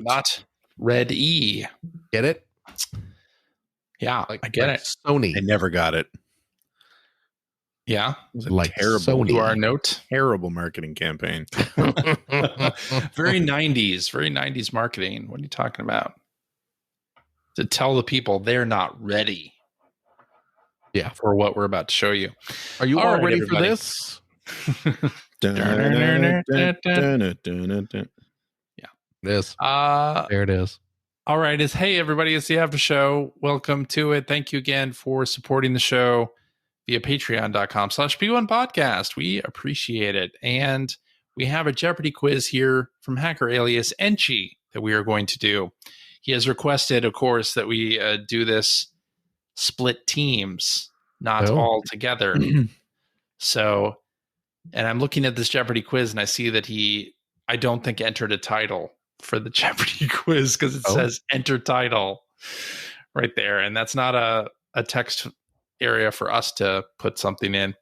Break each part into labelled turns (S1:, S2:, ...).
S1: Not Red E.
S2: Get it?
S1: Yeah,
S2: Like,
S1: I get it.
S2: Sony.
S3: I never got it.
S1: Yeah.
S3: It was a
S2: Like
S3: terrible,
S2: Sony.
S1: To our note.
S3: terrible marketing campaign.
S1: Very 90s. Very 90s marketing. What are you talking about? To tell the people they're not ready.
S2: Yeah.
S1: For what we're about to show you.
S2: Are you all
S1: right,
S2: ready
S1: everybody.
S2: for this?
S1: Yeah.
S2: It is.
S1: There
S2: There it is.
S1: All right. Hey, everybody. It's the After Show. Welcome to it. Thank you again for supporting the show via patreon.com/P1 podcast. We appreciate it. And we have a Jeopardy quiz here from hacker alias Enchi that we are going to do. He has requested, of course, that we do this split teams, not all together. So, and I'm looking at this Jeopardy quiz and I see that I don't think entered a title for the Jeopardy quiz because it says enter title right there. And that's not a text area for us to put something in.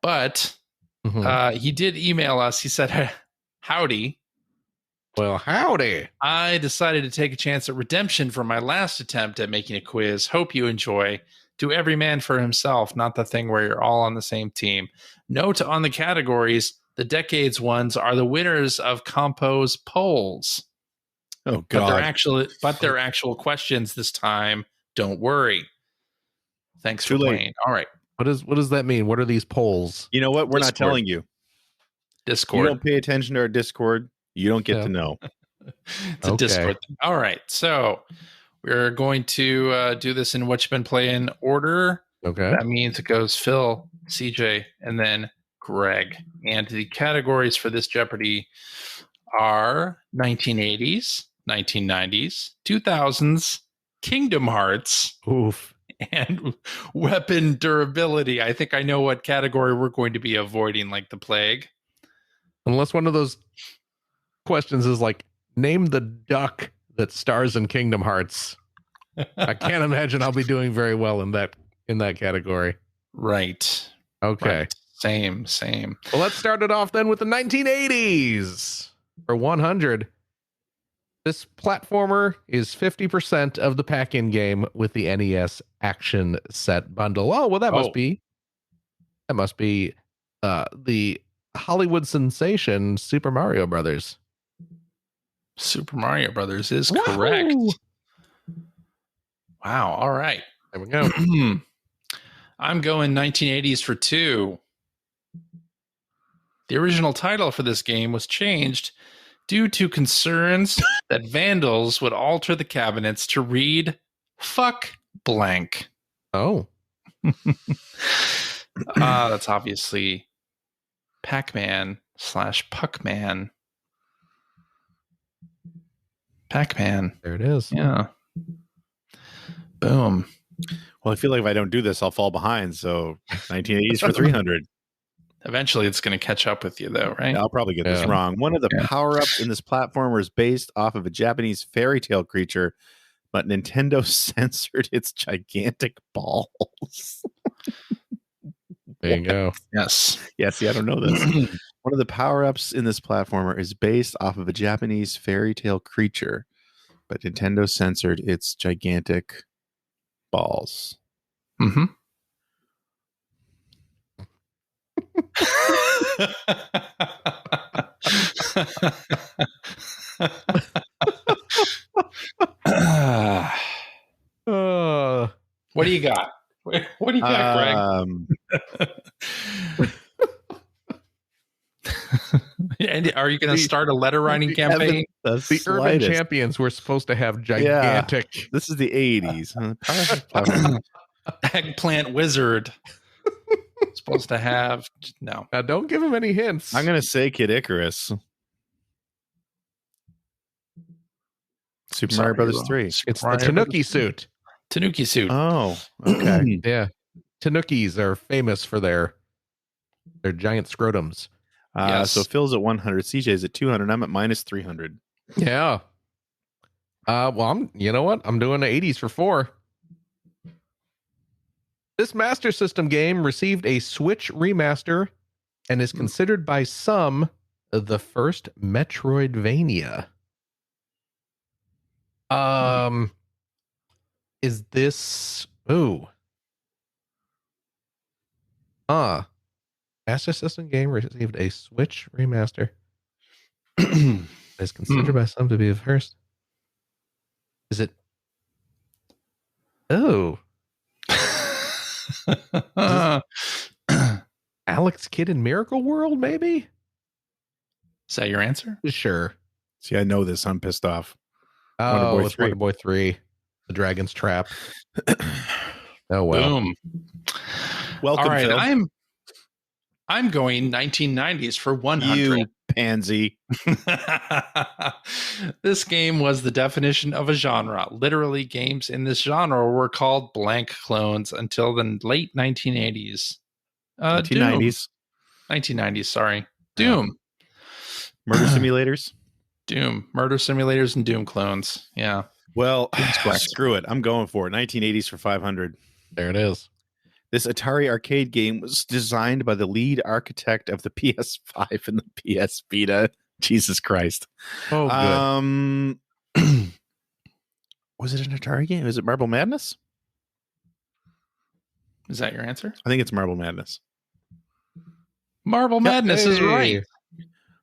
S1: But he did email us. He said, howdy.
S2: Well, howdy.
S1: I decided to take a chance at redemption for my last attempt at making a quiz. Hope you enjoy. Do every man for himself, not the thing where you're all on the same team. Note on the categories, the decades ones are the winners of Compo's polls.
S3: Oh, God.
S1: But they're actual questions this time. Don't worry. Thanks for playing. All right.
S2: What does that mean? What are these polls?
S3: You know what? We're not telling you.
S1: Discord.
S3: You don't pay attention to our Discord. You don't get to know.
S1: It's a Discord thing. All right. So we're going to do this in what you've been playing order.
S2: Okay.
S1: That means it goes Phil, CJ, and then Greg. And the categories for this Jeopardy are 1980s, 1990s, 2000s, Kingdom Hearts, and weapon durability. I think I know what category we're going to be avoiding like the plague.
S2: Unless one of those questions is like, name the duck that stars in Kingdom Hearts. I can't imagine I'll be doing very well in that category.
S1: Right.
S2: Okay.
S1: Right. Same.
S2: Well, let's start it off then with the 1980s. For 100, this platformer is 50% of the pack-in game with the NES Action Set Bundle. Oh, well, that must be the Hollywood sensation Super Mario Brothers.
S1: Super Mario Brothers is correct. Wow. All right.
S2: There we go.
S1: I'm going 1980s for 2. The original title for this game was changed due to concerns that vandals would alter the cabinets to read "fuck blank."
S2: Oh.
S1: That's obviously Pac-Man /Puckman. Pac-Man.
S2: There it is.
S1: Yeah. Boom.
S3: Well, I feel like if I don't do this, I'll fall behind. So 1980s for 300.
S1: Eventually, it's going to catch up with you, though, right?
S3: I'll probably get this wrong. One of the power-ups in this platformer is based off of a Japanese fairy tale creature, but Nintendo censored its gigantic balls.
S2: There you go.
S1: Yes.
S3: Yeah, see, I don't know this. One of the power-ups in this platformer is based off of a Japanese fairy tale creature, but Nintendo censored its gigantic balls.
S1: Mm-hmm. What do you got? What do you got, Greg? And are you going to start a letter writing campaign?
S2: The Urban Champions were supposed to have gigantic.
S3: Yeah, this is the 80s.
S1: Eggplant Wizard. Supposed to have no.
S2: Now don't give him any hints.
S3: I'm going to say Kid Icarus. Super Mario Brothers 3.
S2: It's the Tanuki suit.
S1: Tanuki suit.
S3: Oh, okay.
S2: Yeah. Tanukis are famous for their giant scrotums.
S3: Yes. So Phil's at 100, CJ's at 200, I'm at minus 300.
S2: Yeah. Well, you know what? I'm doing the 80s for 4. This Master System game received a Switch remaster and is considered by some the first Metroidvania. Is this Master System game received a Switch remaster. Is considered by some to be the first. Is it? Oh, Alex Kidd in Miracle World, maybe?
S1: Is that your answer?
S2: Sure.
S3: See, I know this. I'm pissed off.
S2: Oh,
S3: Boy
S2: it's
S3: 3.
S2: Wonder Boy 3. The Dragon's Trap. Oh, well.
S1: Boom.
S3: Welcome,
S1: All right,
S3: Phil.
S1: I'm going 1990s for 100.
S3: You pansy.
S1: This game was the definition of a genre. Literally, games in this genre were called blank clones until the late 1980s.
S3: 1990s.
S1: 1990s, sorry. Doom.
S3: Murder simulators.
S1: Doom. Murder simulators and Doom clones. Yeah.
S3: Well, screw it. I'm going for it. 1980s for 500.
S2: There it is.
S3: This Atari arcade game was designed by the lead architect of the PS5 and the PS Vita. Jesus Christ.
S2: Oh, good.
S3: Was it an Atari game? Is it Marble Madness?
S1: Is that your answer?
S3: I think it's Marble Madness.
S1: Marble Madness is right.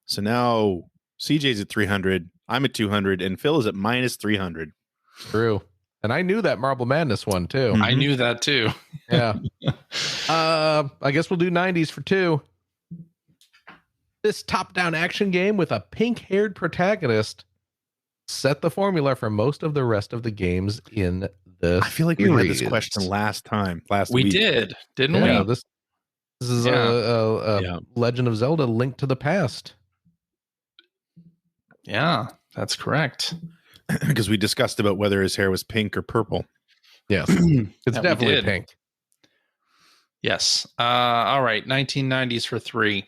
S3: So now CJ's at 300, I'm at 200, and Phil is at minus 300.
S2: True. And I knew that Marble Madness one, too.
S3: Mm-hmm.
S1: I knew that, too.
S2: Yeah. I guess we'll do 90s for 2. This top-down action game with a pink-haired protagonist set the formula for most of the rest of the games in the
S3: I feel like we had this question last
S1: week.
S3: We
S1: did, didn't we?
S2: This is a Legend of Zelda Link to the Past.
S1: Yeah, that's correct.
S3: Because we discussed about whether his hair was pink or purple.
S2: Yes, it's definitely pink.
S1: Yes. All right, 1990s for 3.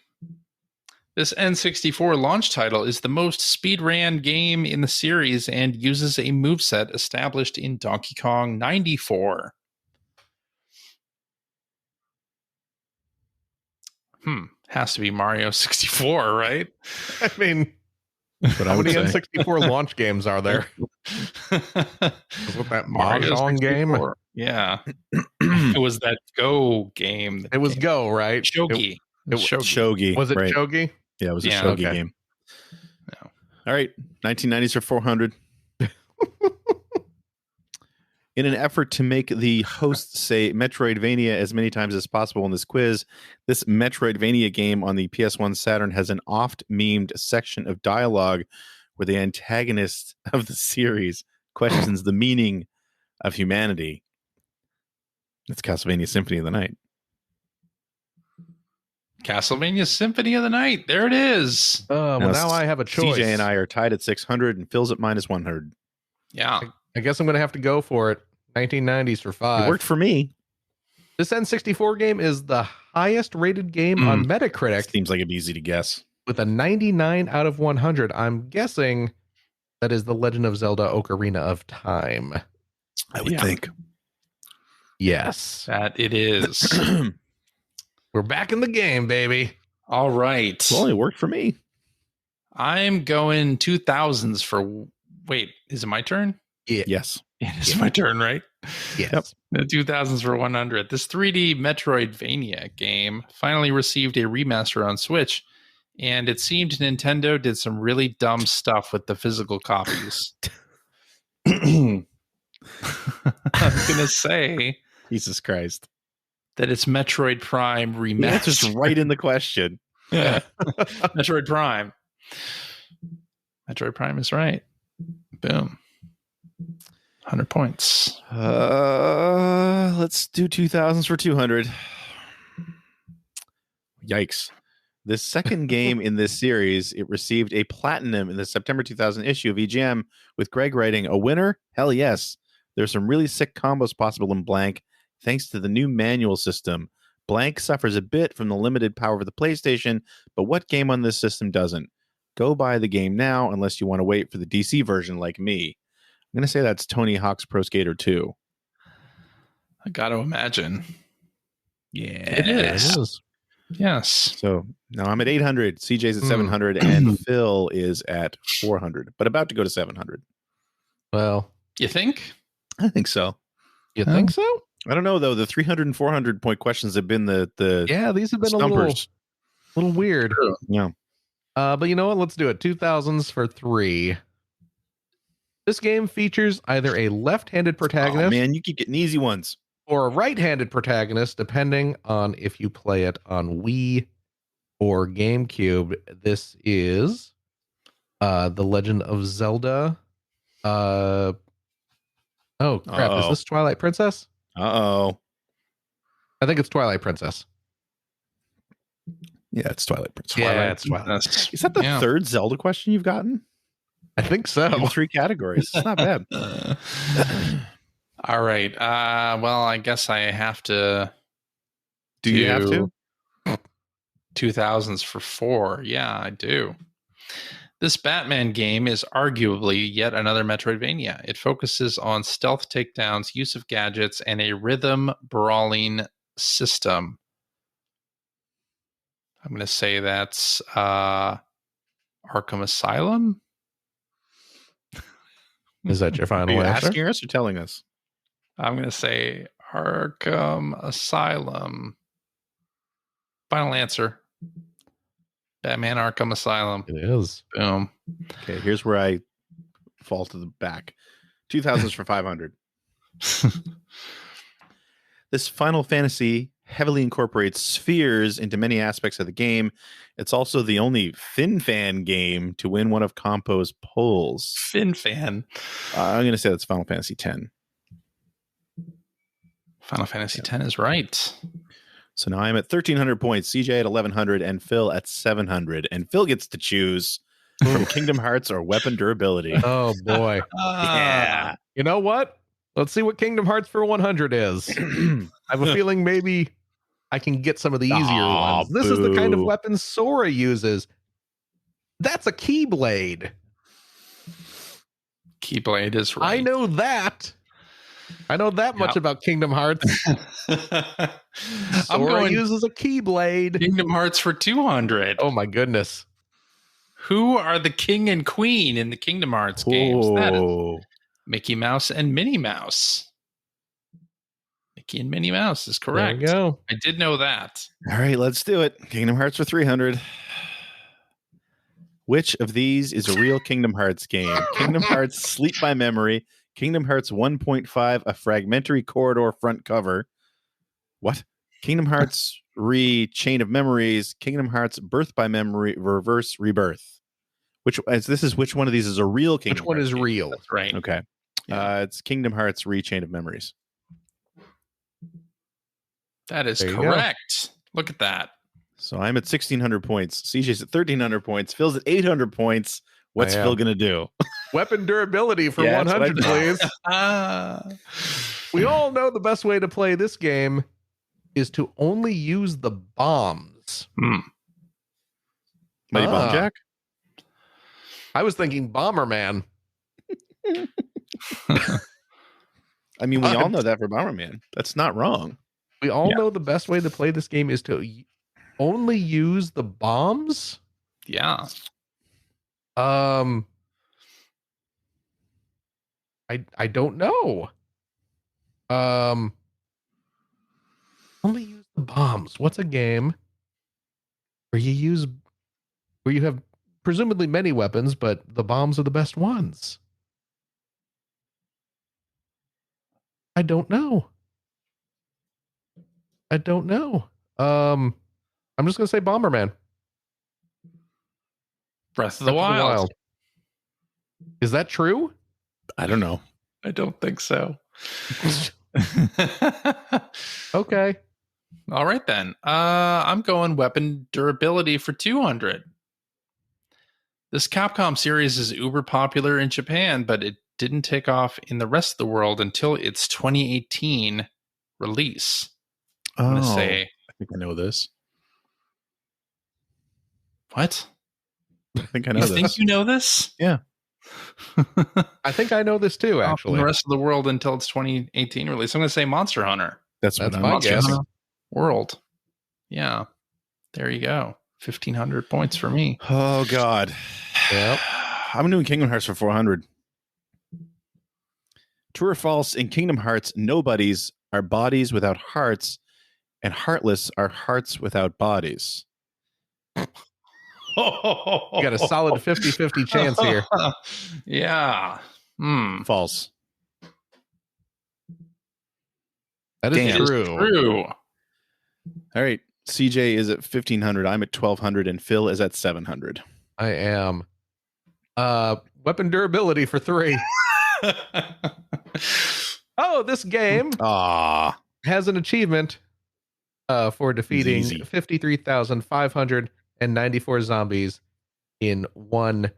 S1: This N64 launch title is the most speedran game in the series and uses a moveset established in Donkey Kong 94. Has to be Mario 64, right?
S2: I mean, how many N64 launch games are there? Was it that Mahjong game?
S1: Yeah. It was that Go game.
S2: It was Go, right?
S1: Shogi.
S3: It was Shogi.
S2: Was it
S3: right.
S2: Shogi?
S3: Yeah, it was a Shogi game.
S1: No.
S3: All right. 1990s for 400. In an effort to make the hosts say Metroidvania as many times as possible in this quiz, this Metroidvania game on the PS1 Saturn has an oft-memed section of dialogue where the antagonist of the series questions the meaning of humanity. It's Castlevania Symphony of the Night.
S1: Castlevania Symphony of the Night. There it is.
S2: Well, now I have a choice.
S3: CJ and I are tied at 600 and Phil's at minus 100.
S1: Yeah.
S2: I guess I'm going to have to go for it. 1990s for 5.
S3: It worked for me.
S2: This N64 game is the highest rated game on Metacritic.
S3: Seems like it'd be easy to guess.
S2: With a 99 out of 100. I'm guessing that is The Legend of Zelda Ocarina of Time.
S3: I would think.
S2: Yes.
S1: That it is.
S2: We're back in the game, baby.
S1: All right.
S3: Well, it worked for me.
S1: I'm going 2000s for... Wait, is it my turn?
S2: Yeah.
S3: Yes.
S1: It is my turn, right?
S2: Yes.
S1: Yep. The 2000s for 100. This 3D Metroidvania game finally received a remaster on Switch, and it seemed Nintendo did some really dumb stuff with the physical copies. I'm going to say...
S3: Jesus Christ.
S1: That it's Metroid Prime remastered.
S3: That's just right in the question.
S1: Yeah. Metroid Prime. Metroid Prime is right. Boom. 100 points.
S3: Let's do 2000s for 200. Yikes. The second game in this series, it received a platinum in the September 2000 issue of EGM, with Greg writing, "A winner? Hell yes. There's some really sick combos possible in Blank, thanks to the new manual system. Blank suffers a bit from the limited power of the PlayStation, but what game on this system doesn't? Go buy the game now unless you want to wait for the DC version like me." I'm going to say that's Tony Hawk's Pro Skater 2.
S1: I got to imagine.
S2: It is.
S1: Yes.
S3: So now I'm at 800. CJ's at 700, and Phil is at 400, but about to go to 700.
S2: Well,
S1: You think?
S3: I think so.
S2: you think so?
S3: I don't know though. The 300 and 400 point questions have been the
S2: Yeah, these have been
S3: stumpers.
S2: a little weird.
S1: True.
S3: Yeah.
S2: But you know what? Let's do it. 2000s for 3. This game features either a left-handed
S3: Oh
S2: protagonist
S3: man, you keep getting easy ones.
S2: or a right-handed protagonist, depending on if you play it on Wii or GameCube. This is The Legend of Zelda. Oh crap! Is
S3: Uh-oh.
S2: this Twilight Princess?
S3: Uh-oh.
S2: I think it's Twilight Princess.
S3: Yeah, it's Twilight Princess.
S2: Yeah, it's Twilight.
S1: That's-
S3: Is that the
S1: yeah.
S3: third Zelda question you've gotten?
S2: I think so.
S3: In 3 categories. It's not bad.
S1: All right. Well, I guess I have to.
S3: Do you have to?
S1: 2000s for 4. Yeah, I do. This Batman game is arguably yet another Metroidvania. It focuses on stealth takedowns, use of gadgets, and a rhythm brawling system. I'm going to say that's Arkham Asylum.
S2: Is that your
S3: Are
S2: final
S3: you
S2: answer?
S3: asking us or telling us?
S1: I'm going to say Arkham Asylum. Final answer. Batman Arkham Asylum.
S2: It is.
S1: Boom.
S3: Okay, here's where I fall to the back. 2000s for 500. This Final Fantasy heavily incorporates spheres into many aspects of the game. It's also the only FinFan game to win one of Compo's polls.
S1: FinFan.
S3: I'm going to say that's Final Fantasy X.
S1: Final Fantasy X is right.
S3: So now I'm at 1,300 points, CJ at 1,100, and Phil at 700. And Phil gets to choose from Kingdom Hearts or weapon durability.
S2: Oh boy.
S3: Yeah.
S2: You know what? Let's see what Kingdom Hearts for 100 is. I have a feeling maybe I can get some of the easier
S3: Aw,
S2: ones. This is the kind of
S3: boo.
S2: weapon Sora uses. That's a Keyblade.
S1: Keyblade is right.
S2: I know that. I know that much
S1: Yep.
S2: about Kingdom Hearts.
S1: I'm
S2: Sora
S1: going
S2: uses a Keyblade.
S1: Kingdom Hearts for 200.
S2: Oh my goodness.
S1: Who are the king and queen in the Kingdom Hearts games? That is
S3: Oh.
S1: Mickey Mouse and Minnie Mouse. Mickey and Minnie Mouse is correct.
S2: There you go.
S1: I did know that.
S3: All right, let's do it. Kingdom Hearts for 300. Which of these is a real Kingdom Hearts game? Kingdom Hearts Sleep by Memory, Kingdom Hearts 1.5, a fragmentary corridor front cover. What? Kingdom Hearts Chain of Memories, Kingdom Hearts Birth by Memory, Reverse Rebirth. Which one of these is a real Kingdom
S2: Which one
S3: Hearts
S2: is
S3: game?
S2: real?
S1: That's right.
S3: Okay.
S1: Yeah.
S3: It's Kingdom Hearts Chain of Memories.
S1: That is
S2: There you go.
S1: correct. Look at that.
S3: So I'm at 1,600 points. CJ's at 1,300 points. Phil's at 800 points. What's
S2: I am.
S3: Phil going to do?
S2: Weapon durability for
S3: Yeah, that's what I
S2: 100, please.
S1: Ah.
S2: We all know the best way to play this game is to only use the bombs.
S3: Mighty Bomb
S2: Ah.
S3: Jack?
S2: I was thinking Bomberman.
S3: I mean, we all know that for Bomberman. That's not wrong.
S2: We all
S1: Yeah.
S2: know the best way to play this game is to only use the bombs.
S1: Yeah.
S2: I don't know. Only use the bombs. What's a game where you have presumably many weapons, but the bombs are the best ones? I don't know. I'm just gonna say Bomberman.
S1: Breath of the
S2: Breath of
S1: Wild.
S2: Is that true?
S3: I don't know.
S1: I don't think so.
S2: Okay.
S1: All right then. I'm going weapon durability for 200. This Capcom series is uber popular in Japan, but it didn't take off in the rest of the world until its 2018 release. I'm going to say,
S3: I think I know this.
S1: what?
S3: I think I know
S1: You
S3: this.
S1: think you know this?
S3: Yeah.
S2: I think I know this too,
S1: Off in
S2: actually.
S1: the rest of the world until its 2018 release. I'm going to say Monster Hunter
S3: That's
S2: That's
S3: what
S2: my
S3: I'm
S1: Monster
S2: guess.
S1: Hunter World. Yeah. There you go. 1,500 points for me.
S3: Oh, God.
S2: Yep.
S3: I'm doing Kingdom Hearts for 400. True or false? In Kingdom Hearts, nobodies are bodies without hearts, and heartless are hearts without bodies.
S2: You got a solid 50-50 chance here.
S1: Yeah.
S3: False.
S2: That is
S3: Damn.
S2: true.
S1: True.
S3: All right. CJ is at 1,500. I'm at 1,200, and Phil is at 700.
S2: I am. Weapon durability for 3. Oh, this game has an achievement for defeating
S3: Easy.
S2: 53,594 zombies in one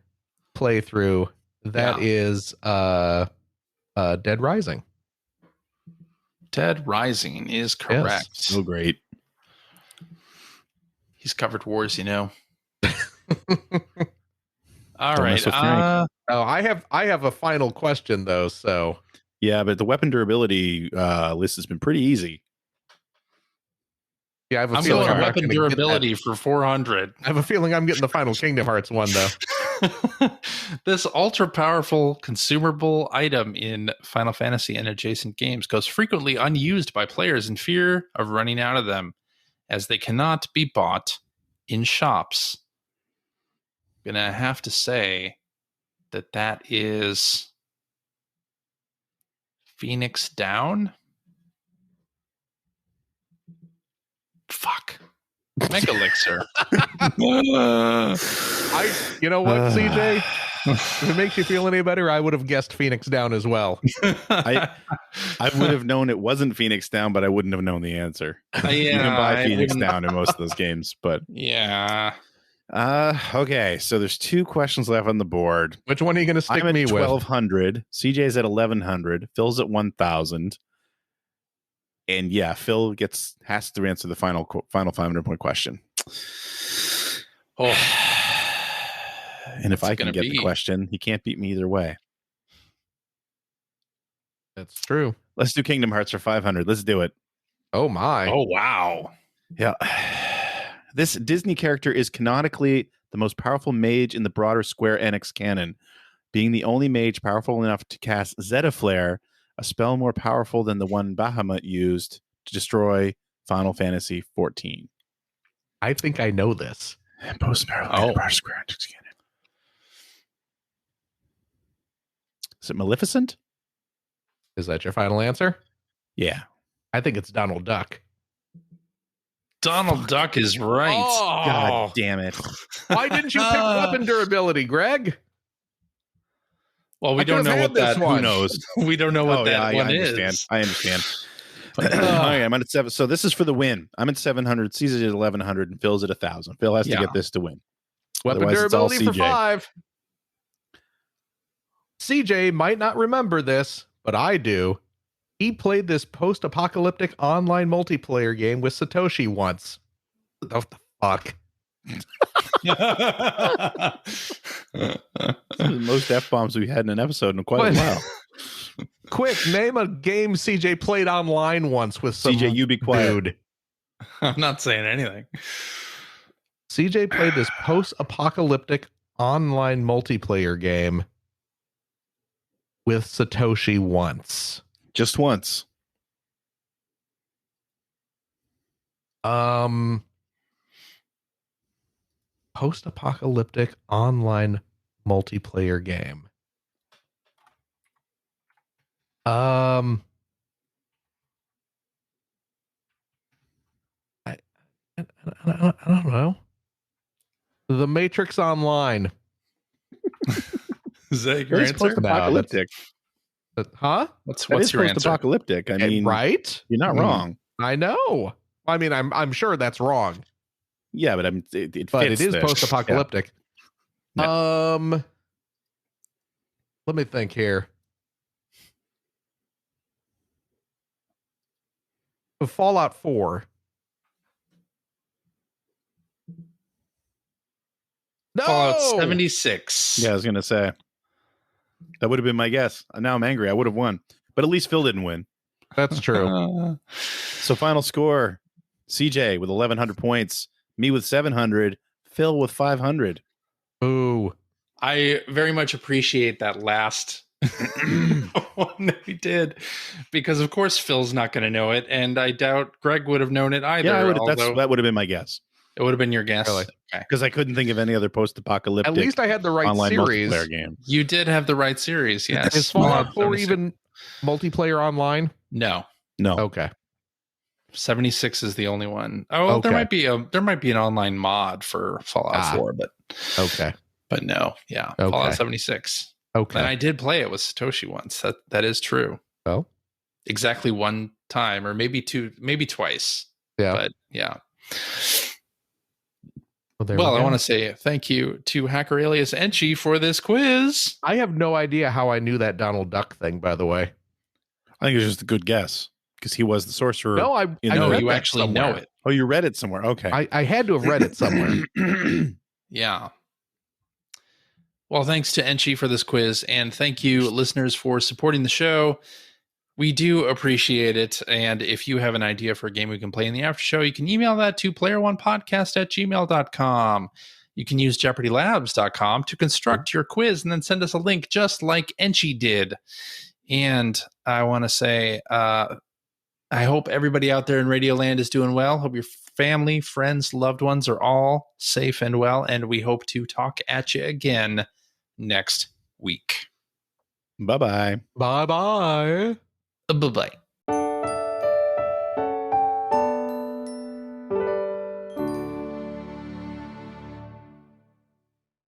S2: playthrough. That is Dead Rising.
S1: Dead Rising is correct.
S2: Yes.
S3: So great.
S1: He's covered wars, you know. All
S3: Don't
S1: right.
S3: mess with Frank.
S2: Oh, I have a final question though. So
S3: Yeah, but the weapon durability list has been pretty easy.
S2: yeah, I have a
S1: I'm
S2: feeling
S1: going
S2: I'm not
S1: weapon
S2: gonna get that.
S1: durability for 400.
S2: I have a feeling I'm getting the final Kingdom Hearts one though.
S1: This ultra powerful consumable item in Final Fantasy and adjacent games goes frequently unused by players in fear of running out of them, as they cannot be bought in shops. I'm gonna have to say that is Phoenix Down. Fuck. Mega Elixir.
S2: You know what, CJ? If it makes you feel any better, I would have guessed Phoenix Down as well.
S3: I would have known it wasn't Phoenix Down, but I wouldn't have known the answer.
S1: Yeah,
S3: You can buy Phoenix
S1: wouldn't-
S3: Down in most of those games, but
S1: Yeah.
S3: okay. So there's 2 questions left on the board.
S2: Which one are you going to stick
S3: I'm at
S2: me with?
S3: 1,200. CJ's at 1,100. Phil's at 1,000. And yeah, Phil has to answer the final 500-point question.
S1: Oh,
S3: And if
S1: What's
S3: I
S1: it
S3: can
S1: gonna
S3: get
S1: be?
S3: the question, he can't beat me either way.
S2: That's true.
S3: Let's do Kingdom Hearts for 500. Let's do it.
S2: Oh my.
S1: oh wow.
S3: Yeah. This Disney character is canonically the most powerful mage in the broader Square Enix canon, being the only mage powerful enough to cast Zeta Flare, a spell more powerful than the one Bahamut used to destroy Final Fantasy XIV.
S2: I think I know this.
S3: Post-Square Enix canon. Is it Maleficent?
S2: Is that your final answer?
S3: Yeah.
S2: I think it's Donald Duck.
S1: Donald Duck is right.
S2: Oh,
S3: God damn it.
S2: why didn't you pick weapon durability, Greg?
S1: Well, we
S2: I
S1: don't
S2: could've
S1: know
S2: had
S1: what
S2: this
S1: that.
S2: one.
S3: Who knows?
S1: We don't know what that one
S3: I understand.
S1: is.
S3: I understand. Okay, I'm at 7. So this is for the win. I'm at 700. Caesar's at 1,100, and Phil's at 1,000. Phil has to
S1: Yeah.
S3: get this to win.
S2: Weapon
S3: Otherwise, it's all
S2: durability for
S3: CJ.
S2: 5. CJ might not remember this, but I do. He played this post-apocalyptic online multiplayer game with Satoshi once. What the fuck?
S3: The most F-bombs we've had in an episode in quite
S2: What?
S3: a while.
S2: Quick, name a game CJ played online once with some
S3: CJ, you be quiet.
S2: dude.
S1: I'm not saying anything.
S2: CJ played this post-apocalyptic online multiplayer game with Satoshi once.
S3: Just once.
S2: Post-apocalyptic online multiplayer game. I don't know. The Matrix Online.
S1: Is that your
S3: That is
S1: answer?
S3: post-apocalyptic.
S2: Huh?
S1: What's
S3: That is
S1: your answer?
S3: post-apocalyptic. I mean,
S2: Right?
S3: you're not wrong.
S2: I know. I mean, I'm sure that's wrong,
S3: Yeah, but it
S2: but
S3: fits
S2: it is
S3: this.
S2: post-apocalyptic.
S3: Yeah.
S2: Let me think here. Fallout 4. No!
S1: Fallout 76.
S3: Yeah, I was going to say. That would have been my guess. Now I'm angry. I would have won. But at least Phil didn't win.
S2: That's true.
S3: So final score, CJ with 1,100 points, me with 700, Phil with 500.
S2: Ooh.
S1: I very much appreciate that last No, we did, because of course Phil's not going to know it, and I doubt Greg would have known it either.
S3: Yeah,
S1: although
S3: that would have been my guess
S1: it would have been your guess.
S2: Really?
S1: Okay.
S3: because I couldn't think of any other post-apocalyptic.
S2: At least I had the right
S3: online
S2: series.
S3: multiplayer game.
S1: You did have the right series. Yes.
S2: Is Fallout 4
S1: 76.
S2: even multiplayer online?
S1: No.
S3: No,
S2: Okay.
S1: 76 is the only one. Oh,
S2: Okay.
S1: there might be an online mod for Fallout 4,
S2: Okay.
S1: but no. Yeah.
S2: Okay.
S1: Fallout 76.
S2: Okay.
S1: And I did play it with Satoshi once. That is true.
S2: Oh.
S1: Exactly one time, or maybe twice.
S2: Yeah.
S1: But yeah.
S2: Well,
S1: I want to say thank you to Hacker Alias Enchi for this quiz.
S2: I have no idea how I knew that Donald Duck thing, by the way.
S3: I think it was just a good guess because he was the sorcerer.
S2: No, I
S3: You
S2: I
S3: know,
S2: read
S1: you
S2: that
S1: actually
S2: somewhere.
S1: know it.
S3: Oh, you read it somewhere. Okay.
S2: I had to have read it somewhere.
S1: Yeah. Well, thanks to Enchi for this quiz, and thank you, listeners, for supporting the show. We do appreciate it. And if you have an idea for a game we can play in the after show, you can email that to player1podcast@gmail.com. You can use jeopardylabs.com to construct your quiz and then send us a link just like Enchi did. And I want to say, I hope everybody out there in Radioland is doing well. Hope your family, friends, loved ones are all safe and well. And we hope to talk at you again next week.
S3: Bye-bye.
S2: Bye-bye.
S1: Bye-bye.